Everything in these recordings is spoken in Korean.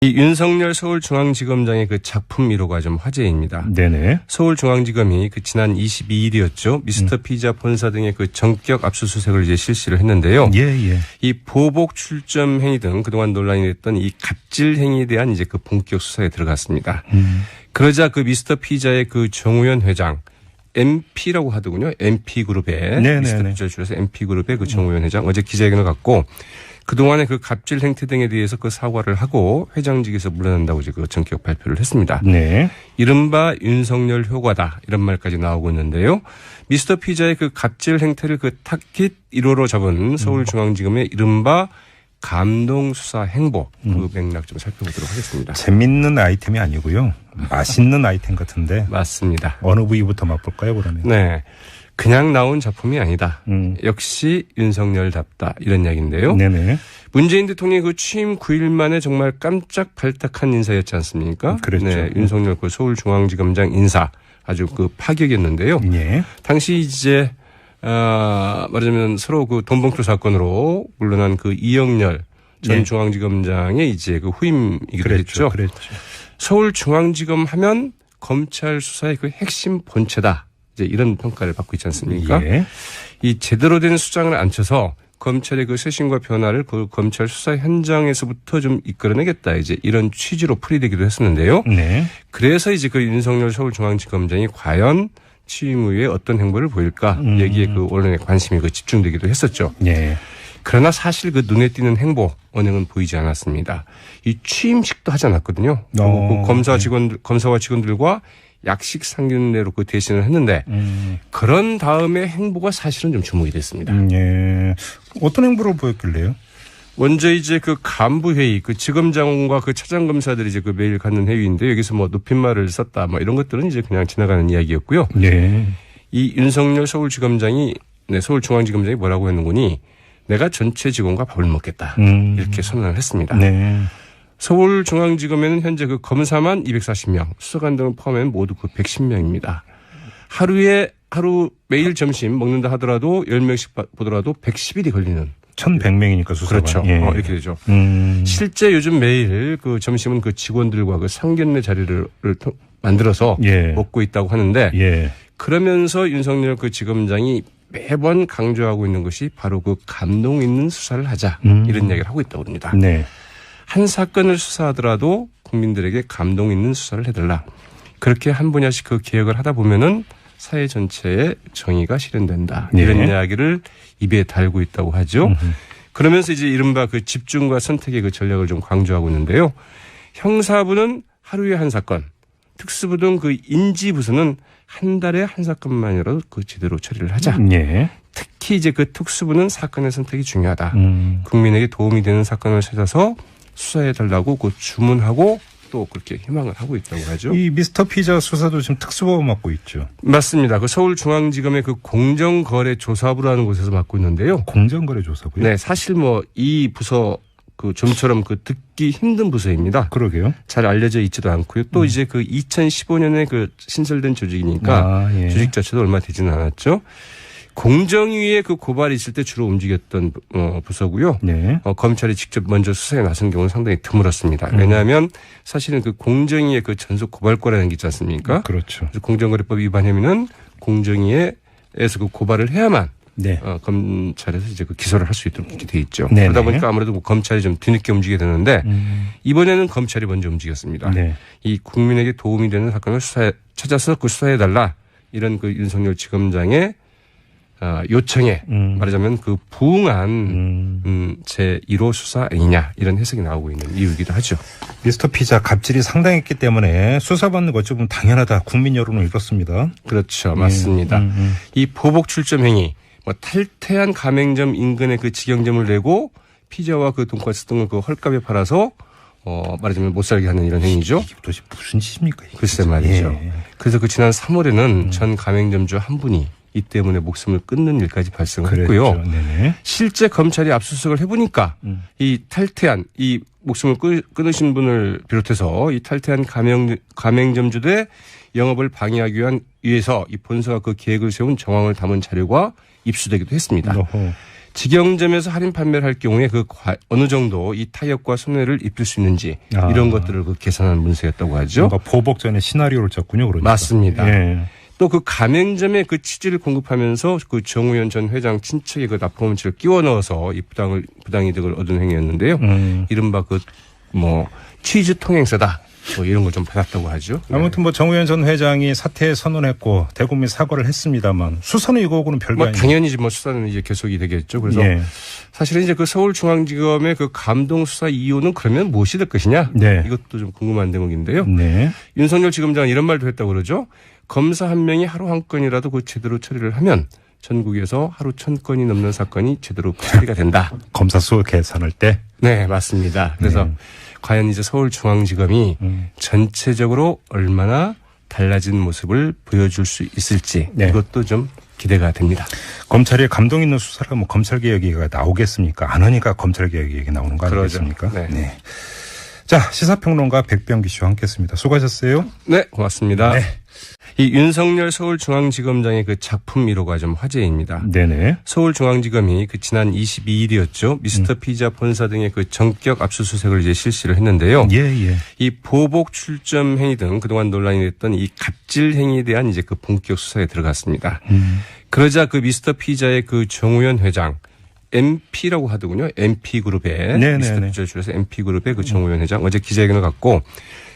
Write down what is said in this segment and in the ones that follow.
이 윤석열 서울중앙지검장의 그 작품 1호가 좀 화제입니다. 네네. 서울중앙지검이 그 지난 22일이었죠. 미스터 피자 본사 등의 그 전격 압수수색을 이제 실시를 했는데요. 예. 이 보복 출점 행위 등 그동안 논란이 됐던 이 갑질 행위에 대한 이제 그 본격 수사에 들어갔습니다. 그러자 그 미스터 피자의 그 정우현 회장 MP라고 하더군요. MP그룹의 미스터 피자를 줄여서 MP그룹의 그 정우현 회장 어제 기자회견을 갖고 그동안의 그 갑질 행태 등에 대해서 그 사과를 하고 회장직에서 물러난다고 이제 그 전격 발표를 했습니다. 네. 이른바 윤석열 효과다 이런 말까지 나오고 있는데요. 미스터 피자의 그 갑질 행태를 그 타깃 1호로 잡은 서울중앙지검의 이른바 감동 수사 행보 그 맥락 좀 살펴보도록 하겠습니다. 재밌는 아이템이 아니고요. 맛있는 아이템 같은데. 맞습니다. 어느 부위부터 맛볼까요, 그러면? 네. 그냥 나온 작품이 아니다. 역시 윤석열답다. 이런 이야기인데요. 네네. 문재인 대통령이 그 취임 9일 만에 정말 깜짝 발탁한 인사였지 않습니까? 그렇죠. 네. 윤석열 그 서울중앙지검장 인사 아주 그 파격이었는데요. 예. 당시 이제 말하자면 서로 그 돈봉투 사건으로 물러난 그 이영렬 전 중앙지검장의 이제 그 후임이기도 했죠. 그랬죠. 서울중앙지검 하면 검찰 수사의 그 핵심 본체다. 이제 이런 평가를 받고 있지 않습니까? 예. 이 제대로 된 수장을 앉혀서 검찰의 그 쇄신과 변화를 그 검찰 수사 현장에서부터 좀 이끌어내겠다. 이제 이런 취지로 풀이되기도 했었는데요. 네. 그래서 이제 그 윤석열 서울중앙지검장이 과연 취임 후에 어떤 행보를 보일까 여기에 그 언론의 관심이 그 집중되기도 했었죠. 예. 그러나 사실 그 눈에 띄는 행보 언행은 보이지 않았습니다. 이 취임식도 하지 않았거든요. 그 검사와 직원들과 약식 상견례로 그 대신을 했는데 그런 다음에 행보가 사실은 좀 주목이 됐습니다. 예. 어떤 행보를 보였길래요? 먼저 이제 그 간부회의, 그 지검장과 그 차장검사들이 이제 그 매일 갖는 회의인데 여기서 뭐 높임말을 썼다 뭐 이런 것들은 이제 그냥 지나가는 이야기였고요. 네. 이 윤석열 서울중앙지검장이 뭐라고 했는거니 내가 전체 직원과 밥을 먹겠다. 이렇게 선언을 했습니다. 네. 서울중앙지검에는 현재 그 검사만 240명, 수사관 등을 포함하면 모두 그 110명입니다. 하루 매일 점심 먹는다 하더라도 10명씩 보더라도 110일이 걸리는. 1,100명이니까 수사관. 그렇죠. 예. 이렇게 되죠. 실제 요즘 매일 그 점심은 그 직원들과 그 상견례 자리를 만들어서 먹고 있다고 하는데 그러면서 윤석열 그 지검장이 매번 강조하고 있는 것이 바로 그 감동 있는 수사를 하자 이런 이야기를 하고 있다고 합니다. 네. 한 사건을 수사하더라도 국민들에게 감동 있는 수사를 해달라. 그렇게 한 분야씩 그 개혁을 하다 보면은 사회 전체에 정의가 실현된다. 이런 이야기를 입에 달고 있다고 하죠. 그러면서 이제 이른바 그 집중과 선택의 그 전략을 좀 강조하고 있는데요. 형사부는 하루에 한 사건, 특수부 등 그 인지부서는 한 달에 한 사건만이라도 그 제대로 처리를 하자. 특히 이제 그 특수부는 사건의 선택이 중요하다. 국민에게 도움이 되는 사건을 찾아서 수사해달라고 그 주문하고 또 그렇게 희망을 하고 있다고 하죠. 이 미스터 피자 수사도 지금 특수부가 맡고 있죠. 맞습니다. 그 서울중앙지검의 그 공정거래조사부라는 곳에서 맡고 있는데요. 공정거래조사부요? 네, 사실 뭐 이 부서 그 좀처럼 그 듣기 힘든 부서입니다. 그러게요. 잘 알려져 있지도 않고요. 또 이제 그 2015년에 그 신설된 조직이니까 조직 자체도 얼마 되지는 않았죠. 공정위에 그 고발이 있을 때 주로 움직였던 부서고요. 검찰이 직접 먼저 수사에 나선 경우는 상당히 드물었습니다. 왜냐하면 사실은 그 공정위의 그 전속 고발권이라는 게 있지 않습니까? 그렇죠. 공정거래법 위반 혐의는 공정위에서 그 고발을 해야만 검찰에서 이제 그 기소를 할 수 있도록 이렇게 돼 있죠. 그러다 보니까 아무래도 뭐 검찰이 좀 뒤늦게 움직이게 되는데 이번에는 검찰이 먼저 움직였습니다. 이 국민에게 도움이 되는 사건을 찾아서 그 수사해달라 이런 그 윤석열 지검장의 요청에 말하자면 그 부응한 제1호 수사 아니냐 이런 해석이 나오고 있는 이유이기도 하죠. 미스터 피자 갑질이 상당했기 때문에 수사받는 것 좀 당연하다. 국민 여론을 읽었습니다. 그렇죠. 맞습니다. 이 보복 출점 행위 뭐 탈퇴한 가맹점 인근에 그 직영점을 내고 피자와 그 돈가스 등을 그 헐값에 팔아서 말하자면 못 살게 하는 이런 행위죠. 이게 도대체 무슨 짓입니까? 글쎄 말이죠. 그래서 그 지난 3월에는 전 가맹점주 한 분이 이 때문에 목숨을 끊는 일까지 발생했고요. 실제 검찰이 압수수색을 해보니까 이 탈퇴한 이 목숨을 끊으신 분을 비롯해서 이 탈퇴한 가맹점주들의 영업을 방해하기 위해서 이 본사가 그 계획을 세운 정황을 담은 자료가 입수되기도 했습니다. 직영점에서 할인 판매를 할 경우에 어느 정도 이 타격과 손해를 입힐 수 있는지 이런 것들을 계산한 문서였다고 하죠. 뭔가 보복 전에 시나리오를 짰군요. 그러니까. 맞습니다. 예. 또 그 가맹점에 그 치즈를 공급하면서 그 정우현 전 회장 친척의 그 납품치를 끼워 넣어서 이 부당이득을 얻은 행위였는데요. 이른바 치즈 통행세다. 이런 걸 좀 받았다고 하죠. 아무튼 정우현 전 회장이 사퇴 선언했고 대국민 사과를 했습니다만 수사는 이거하고는 별개 아니에요. 당연히 수사는 이제 계속이 되겠죠. 그래서 사실은 이제 그 서울중앙지검의 그 감동 수사 이유는 그러면 무엇이 될 것이냐? 네. 이것도 좀 궁금한 대목인데요. 네. 윤석열 지검장은 이런 말도 했다고 그러죠. 검사 한 명이 하루 한 건이라도 제대로 처리를 하면 전국에서 하루 1000건이 넘는 사건이 제대로 처리가 된다. 검사 수 계산할 때. 네, 맞습니다. 그래서 과연 이제 서울중앙지검이 전체적으로 얼마나 달라진 모습을 보여줄 수 있을지 이것도 좀 기대가 됩니다. 검찰이 감동 있는 수사를 하면 검찰개혁 얘기가 나오겠습니까? 안 하니까 검찰개혁 얘기 나오는 거 아니겠습니까? 네. 자, 시사평론가 백병기 씨와 함께했습니다. 수고하셨어요. 네, 고맙습니다. 네. 이 윤석열 서울중앙지검장의 그 작품 1호가 좀 화제입니다. 네네. 서울중앙지검이 지난 22일이었죠. 미스터 피자 본사 등의 그 전격 압수수색을 이제 실시를 했는데요. 예. 이 보복 출점 행위 등 그동안 논란이 됐던 이 갑질 행위에 대한 이제 그 본격 수사에 들어갔습니다. 그러자 그 미스터 피자의 그 정우현 회장 MP라고 하더군요. MP그룹의 미스터 피자를 줄여서 MP그룹의 그 정우현 회장 어제 기자회견을 갖고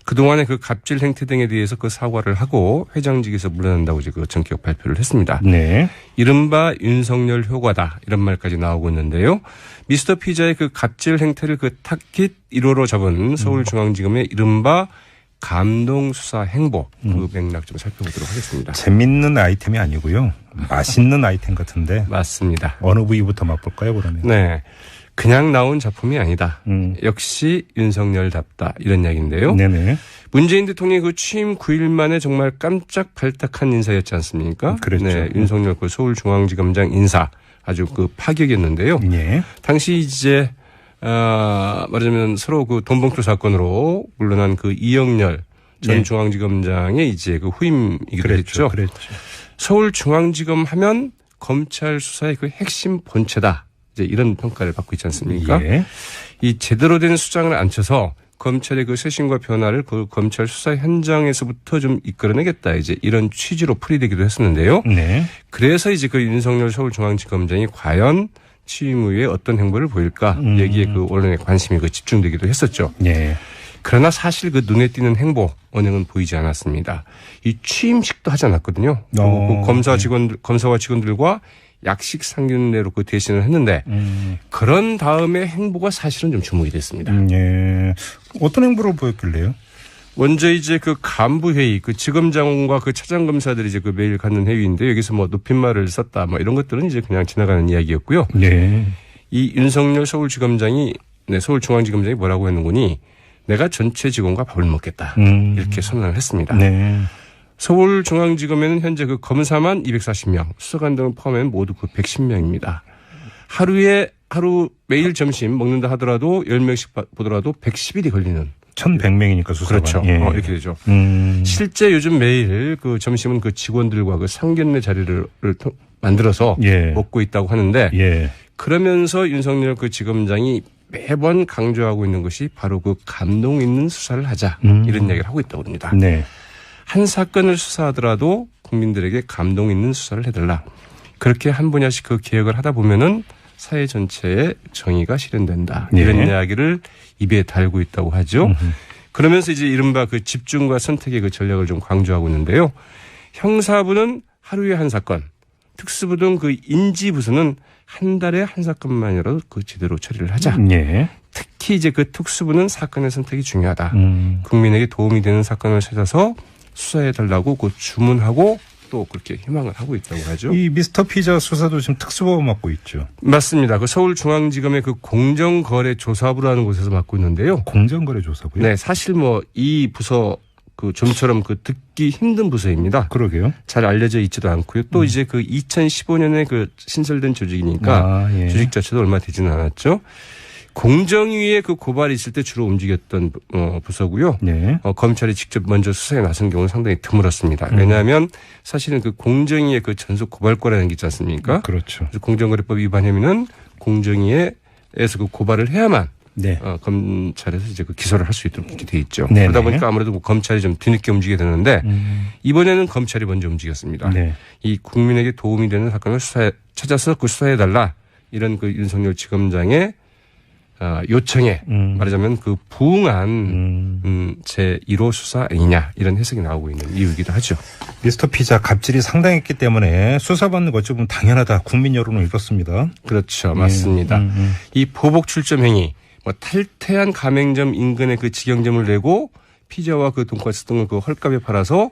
그동안의 그 갑질 행태 등에 대해서 그 사과를 하고 회장직에서 물러난다고 이제 그 전격 발표를 했습니다. 네. 이른바 윤석열 효과다 이런 말까지 나오고 있는데요. 미스터 피자의 그 갑질 행태를 그 타깃 1호로 잡은 서울중앙지검의 이른바 감동 수사 행보 그 맥락 좀 살펴보도록 하겠습니다. 재밌는 아이템이 아니고요. 맛있는 아이템 같은데. 맞습니다. 어느 부위부터 맛볼까요, 그러면? 네. 그냥 나온 작품이 아니다. 역시 윤석열답다 이런 이야기인데요. 네네. 문재인 대통령이 그 취임 9일 만에 정말 깜짝 발탁한 인사였지 않습니까? 그렇죠. 네, 윤석열 그 서울중앙지검장 인사 아주 그 파격이었는데요. 예. 당시 이제 말하자면 서로 그 돈봉투 사건으로 물러난 그 이영렬 전 중앙지검장의 이제 그 후임이기도 했죠. 그랬죠. 서울중앙지검 하면 검찰 수사의 그 핵심 본체다. 이제 이런 평가를 받고 있지 않습니까? 예. 이 제대로 된 수장을 앉혀서 검찰의 그 쇄신과 변화를 그 검찰 수사 현장에서부터 좀 이끌어내겠다. 이제 이런 취지로 풀이되기도 했었는데요. 네. 그래서 이제 그 윤석열 서울중앙지검장이 과연 취임 후에 어떤 행보를 보일까 여기에 그 언론의 관심이 그 집중되기도 했었죠. 예. 그러나 사실 그 눈에 띄는 행보 언행은 보이지 않았습니다. 이 취임식도 하지 않았거든요. 그 검사와 직원들과 약식 상견례로 그 대신을 했는데 그런 다음에 행보가 사실은 좀 주목이 됐습니다. 예. 어떤 행보를 보였길래요? 먼저 이제 그 간부 회의, 그 지검장과 그 차장검사들이 이제 그 매일 갖는 회의인데 여기서 높임말을 썼다, 이런 것들은 이제 그냥 지나가는 이야기였고요. 네. 이 윤석열 서울중앙지검장이 뭐라고 했는거니 내가 전체 직원과 밥을 먹겠다 이렇게 선언을 했습니다. 네. 서울중앙지검에는 현재 그 검사만 240명, 수사관 등을 포함하면 모두 그 110명입니다. 하루 매일 점심 먹는다 하더라도 10명씩 보더라도 110일이 걸리는. 1100명이니까 수사관. 그렇죠. 예. 이렇게 되죠. 실제 요즘 매일 그 점심은 그 직원들과 그 상견례 자리를 만들어서 먹고 있다고 하는데 그러면서 윤석열 그 지검장이 매번 강조하고 있는 것이 바로 그 감동 있는 수사를 하자 이런 이야기를 하고 있다고 합니다. 네. 한 사건을 수사하더라도 국민들에게 감동 있는 수사를 해달라. 그렇게 한 분야씩 그 개혁을 하다 보면은 사회 전체에 정의가 실현된다. 이런 이야기를 입에 달고 있다고 하죠. 그러면서 이제 이른바 그 집중과 선택의 그 전략을 좀 강조하고 있는데요. 형사부는 하루에 한 사건, 특수부 등 그 인지부서는 한 달에 한 사건만이라도 그 제대로 처리를 하자. 특히 이제 그 특수부는 사건의 선택이 중요하다. 국민에게 도움이 되는 사건을 찾아서 수사해달라고 그 주문하고 또 그렇게 희망을 하고 있다고 하죠. 이 미스터 피자 수사도 지금 특수부가 맡고 있죠. 맞습니다. 그 서울중앙지검의 그 공정거래조사부라는 곳에서 맡고 있는데요. 공정거래조사부요? 네, 사실 이 부서 그 좀처럼 그 듣기 힘든 부서입니다. 그러게요. 잘 알려져 있지도 않고요. 또 이제 그 2015년에 그 신설된 조직이니까 조직 자체도 얼마 되지는 않았죠. 공정위에 그 고발이 있을 때 주로 움직였던 부서고요. 네. 검찰이 직접 먼저 수사에 나선 경우는 상당히 드물었습니다. 왜냐하면 사실은 그 공정위의 그 전속 고발권이라는 게 있지 않습니까? 그렇죠. 그래서 공정거래법 위반 혐의는 공정위에서 그 고발을 해야만 네. 검찰에서 이제 그 기소를 할 수 있도록 이렇게 돼 있죠. 네네. 그러다 보니까 아무래도 뭐 검찰이 좀 뒤늦게 움직여야 되는데 이번에는 검찰이 먼저 움직였습니다. 네. 이 국민에게 도움이 되는 사건을 찾아서 그 수사해달라 이런 그 윤석열 지검장의 요청에 말하자면 그 부응한 제1호 수사 아니냐 이런 해석이 나오고 있는 이유이기도 하죠. 미스터 피자 갑질이 상당했기 때문에 수사받는 것 좀 당연하다. 국민 여론은 이렇습니다. 그렇죠. 맞습니다. 이 보복 출점 행위 뭐 탈퇴한 가맹점 인근에 그 직영점을 내고 피자와 그 돈가스 등을 그 헐값에 팔아서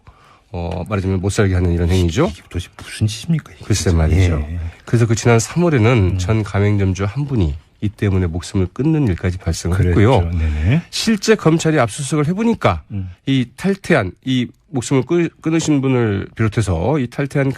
말하자면 못 살게 하는 이런 행위죠. 이게 도대체 무슨 짓입니까? 이게 글쎄 진짜. 말이죠. 예. 그래서 그 지난 3월에는 전 가맹점주 한 분이 이 때문에 목숨을 끊는 일까지 발생을 했고요. 그랬죠. 네네. 실제 검찰이 압수수색을 해보니까 이 탈퇴한 이 목숨을 끊으신 분을 비롯해서 이 탈퇴한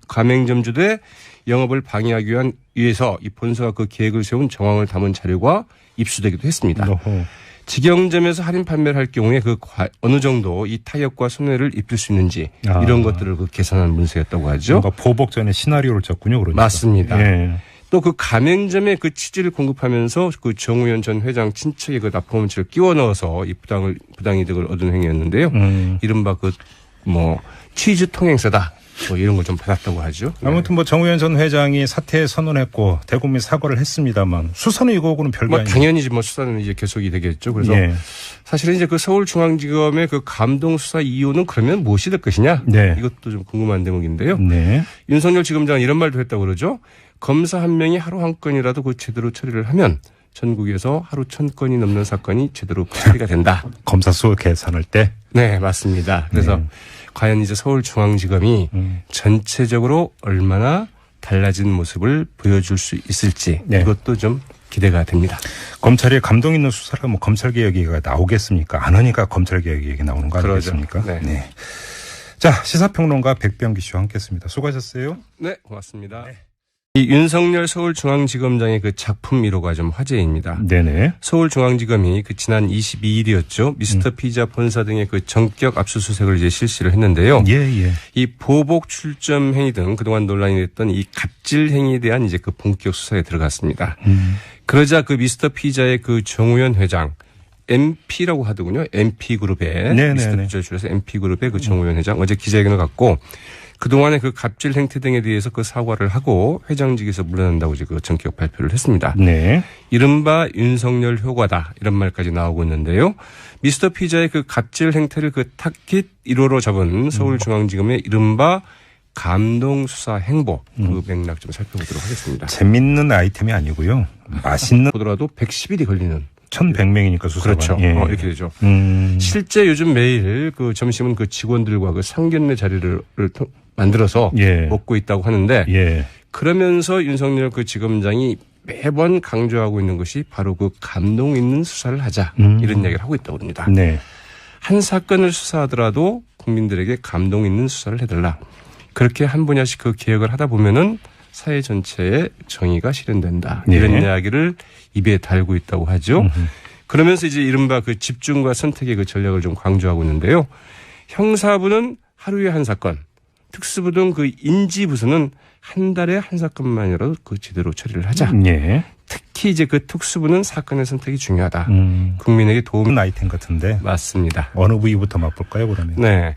가맹점주들의 영업을 방해하기 위해서 이 본사가 그 계획을 세운 정황을 담은 자료가 입수되기도 했습니다. 어허. 직영점에서 할인 판매를 할 경우에 그 어느 정도 이 타격과 손해를 입힐 수 있는지 이런 것들을 그 계산한 문서였다고 하죠. 뭔가 보복 전에 시나리오를 짰군요. 그러니까. 맞습니다. 예. 또 그 가맹점에 그 치즈를 공급하면서 그 정우현 전 회장 친척의 그 납품음치를 끼워 넣어서 이 부당이득을 얻은 행위였는데요. 이른바 그 뭐 치즈 통행세다. 뭐 이런 걸 좀 받았다고 하죠. 아무튼 뭐 정우현 전 회장이 사퇴 선언했고 대국민 사과를 했습니다만 수사는 이거하고는 별거 뭐 아니에요. 당연히 뭐 수사는 이제 계속이 되겠죠. 그래서 예. 사실은 이제 그 서울중앙지검의 그 감동 수사 이유는 그러면 무엇이 될 것이냐? 네. 이것도 좀 궁금한 대목인데요. 네. 윤석열 지검장은 이런 말도 했다고 그러죠. 검사 한 명이 하루 한 건이라도 그 제대로 처리를 하면 전국에서 하루 1000건이 넘는 사건이 제대로 처리가 된다. 검사 수 계산할 때. 네, 맞습니다. 그래서 네. 과연 이제 서울중앙지검이 전체적으로 얼마나 달라진 모습을 보여줄 수 있을지 네. 이것도 좀 기대가 됩니다. 검찰이 감동 있는 수사라 뭐 검찰개혁 얘기가 나오겠습니까? 안 하니까 검찰개혁 얘기 나오는 거 아니겠습니까? 그러죠. 네. 자, 시사평론가 백병기 씨와 함께했습니다. 수고하셨어요. 네, 고맙습니다. 이 윤석열 서울중앙지검장의 그 작품 1호가 좀 화제입니다. 네네. 서울중앙지검이 그 지난 22일이었죠. 미스터 피자 본사 등의 그 전격 압수수색을 이제 실시를 했는데요. 예, 예. 이 보복 출점 행위 등 그동안 논란이 됐던 이 갑질 행위에 대한 이제 그 본격 수사에 들어갔습니다. 그러자 그 미스터 피자의 그 정우현 회장 MP라고 하더군요. MP그룹의 네네네. 미스터 피자를 줄여서 MP그룹의 그 정우현 회장 어제 기자회견을 갖고 그동안의 그 갑질 행태 등에 대해서 그 사과를 하고 회장직에서 물러난다고 이제 그 전격 발표를 했습니다. 네. 이른바 윤석열 효과다 이런 말까지 나오고 있는데요. 미스터 피자의 그 갑질 행태를 그 타깃 1호로 잡은 서울중앙지검의 이른바 감동 수사 행보 그 맥락 좀 살펴보도록 하겠습니다. 재밌는 아이템이 아니고요. 맛있는 보더라도 110일이 걸리는 1100명이니까 수사가. 그렇죠. 예. 이렇게 되죠. 실제 요즘 매일 그 점심은 그 직원들과 그 상견례 자리를 만들어서 예. 먹고 있다고 하는데 예. 그러면서 윤석열 그 지검장이 매번 강조하고 있는 것이 바로 그 감동 있는 수사를 하자 이런 이야기를 하고 있다고 합니다. 네. 한 사건을 수사하더라도 국민들에게 감동 있는 수사를 해달라. 그렇게 한 분야씩 그 개혁을 하다 보면은 사회 전체에 정의가 실현된다. 네. 이런 이야기를 입에 달고 있다고 하죠. 그러면서 이제 이른바 그 집중과 선택의 그 전략을 좀 강조하고 있는데요. 형사부는 하루에 한 사건, 특수부 등 그 인지부서는 한 달에 한 사건만이라도 그 제대로 처리를 하자. 예. 특히 이제 그 특수부는 사건의 선택이 중요하다. 국민에게 도움. 좋은 아이템 같은데 맞습니다. 어느 부위부터 맛볼까요, 그러면? 네.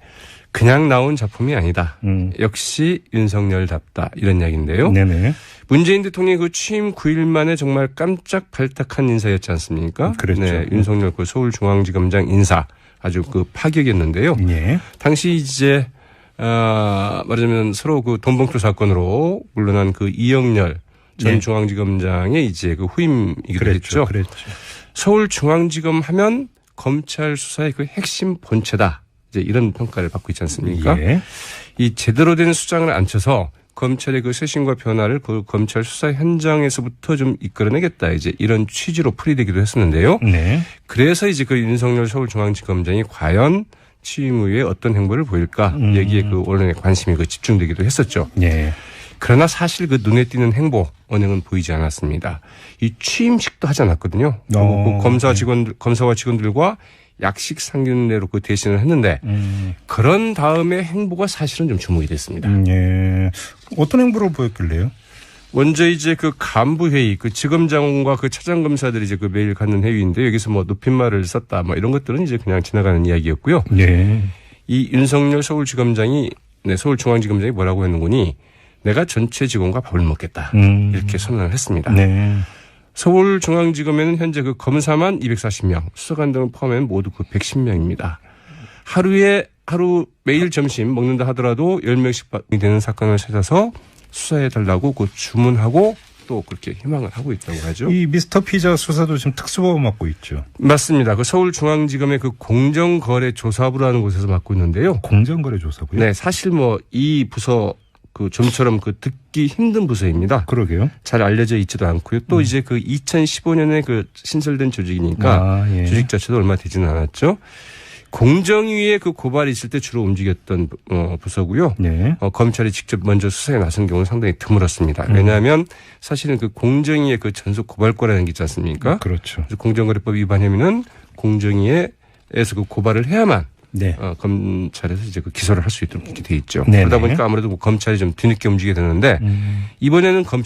그냥 나온 작품이 아니다. 역시 윤석열답다. 이런 이야기인데요. 네네. 문재인 대통령이 그 취임 9일 만에 정말 깜짝 발탁한 인사였지 않습니까? 그렇죠. 네. 윤석열 그 서울중앙지검장 인사 아주 그 파격이었는데요. 예. 당시 이제 말하자면 서로 그 돈봉투 사건으로 물러난 그 이영렬 전 네. 중앙지검장의 이제 그 후임이기도 그랬죠. 했죠. 그랬죠. 서울중앙지검 하면 검찰 수사의 그 핵심 본체다. 이제 이런 평가를 받고 있지 않습니까? 예. 이 제대로 된 수장을 앉혀서 검찰의 그 쇄신과 변화를 그 검찰 수사 현장에서부터 좀 이끌어내겠다. 이제 이런 취지로 풀이되기도 했었는데요. 네. 그래서 이제 그 윤석열 서울중앙지검장이 과연 취임 후에 어떤 행보를 보일까 여기에 그 언론의 관심이 그 집중되기도 했었죠. 예. 그러나 사실 그 눈에 띄는 행보 언행은 보이지 않았습니다. 이 취임식도 하지 않았거든요. 그 검사와 직원들과 약식 상견례로 그 대신을 했는데 그런 다음에 행보가 사실은 좀 주목이 됐습니다. 예. 어떤 행보를 보였길래요? 먼저 이제 그 간부 회의, 그 지검장과 그 차장 검사들이 이제 그 매일 갖는 회의인데 여기서 뭐 높임말을 썼다, 뭐 이런 것들은 이제 그냥 지나가는 이야기였고요. 예. 이 윤석열 서울중앙지검장이 뭐라고 했는거니 내가 전체 직원과 밥을 먹겠다 이렇게 선언을 했습니다. 네. 서울중앙지검에는 현재 그 검사만 240명, 수사관 등을 포함하면 모두 그 110명입니다. 매일 점심 먹는다 하더라도 10명씩 되는 사건을 찾아서 수사해달라고 그 주문하고 또 그렇게 희망을 하고 있다고 하죠. 이 미스터 피자 수사도 지금 특수법 맡고 있죠. 맞습니다. 그 서울중앙지검의 그 공정거래조사부라는 곳에서 맡고 있는데요. 공정거래조사부요? 네, 사실 뭐 이 부서 그 좀처럼 그 듣기 힘든 부서입니다. 그러게요. 잘 알려져 있지도 않고요. 또 이제 그 2015년에 그 신설된 조직이니까 예. 조직 자체도 얼마 되지는 않았죠. 공정위에 그 고발이 있을 때 주로 움직였던 부서고요. 네. 검찰이 직접 먼저 수사에 나선 경우는 상당히 드물었습니다. 왜냐하면 사실은 그 공정위의 그 전속 고발권이라는 게 있지 않습니까? 그렇죠. 그래서 공정거래법 위반 혐의는 공정위에서 그 고발을 해야만 네. 검찰에서 이제 그 기소를 할 수 있도록 이렇게 돼 있죠. 네네. 그러다 보니까 아무래도 뭐 검찰이 좀 뒤늦게 움직이게 되는데 이번에는 검찰